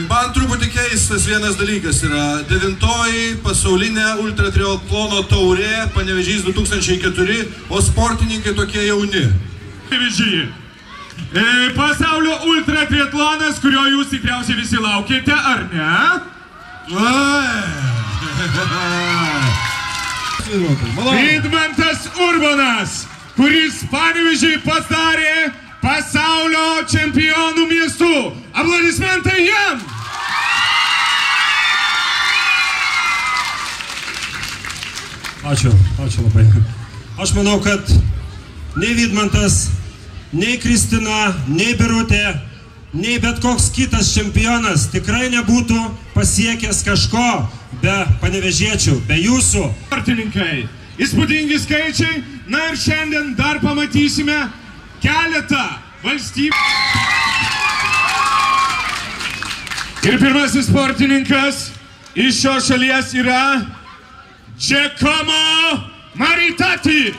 Man truputį keistas vienas dalykas yra 9-oji pasaulinė ultratriatlono taurė, Panevėžys 2004, o sportininkai tokie jauni. Panevėžys. Pasaulio ultratriatlonas, kurio jūs tikriausiai visi laukėte, ar ne? Vidmantas Urbonas, kuris Panevėžį padarė pasaulio čempionų miestų. Aplodismentai jam! Ačiū labai. Aš manau, kad nei Vidmantas, nei Kristina, nei Birutė, nei bet koks kitas čempionas tikrai nebūtų pasiekęs kažko be panevėžiečių, be jūsų. Sportininkai, įspūdingi skaičiai, na ir šiandien dar pamatysime keletą valstybių. Ir pirmasis sportininkas iš šios šalies yra Giacomo Maritati.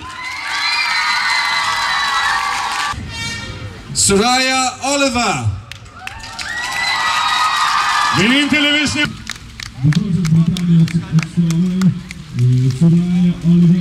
Soraya Oliver. Vienintelė viešinė. Soraya Oliver.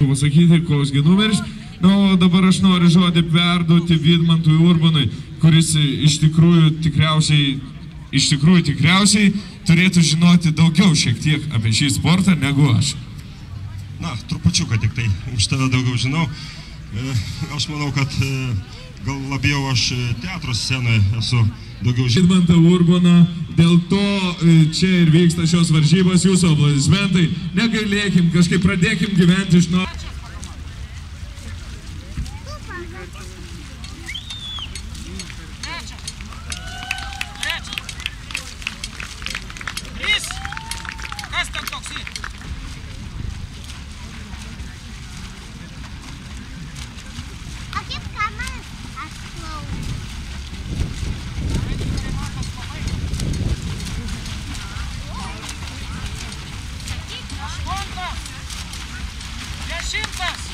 Pasakyti, koks numeris. Na, o dabar aš noriu žodį perduoti Vidmantui Urbonui, kuris iš tikrųjų tikriausiai turėtų žinoti daugiau šiek tiek apie šį sportą negu aš. Na, trupučiuką tik tai už tave daugiau žinau. Aš manau, kad gal labiau aš teatro scenoje esu daugiau žinau. Vidmantą Urboną, dėl to čia ir vyksta šios varžybos, jūsų aplodismentai. Negailėkim, kažkaip pradėkim gyventi iš naujo. Šimtas!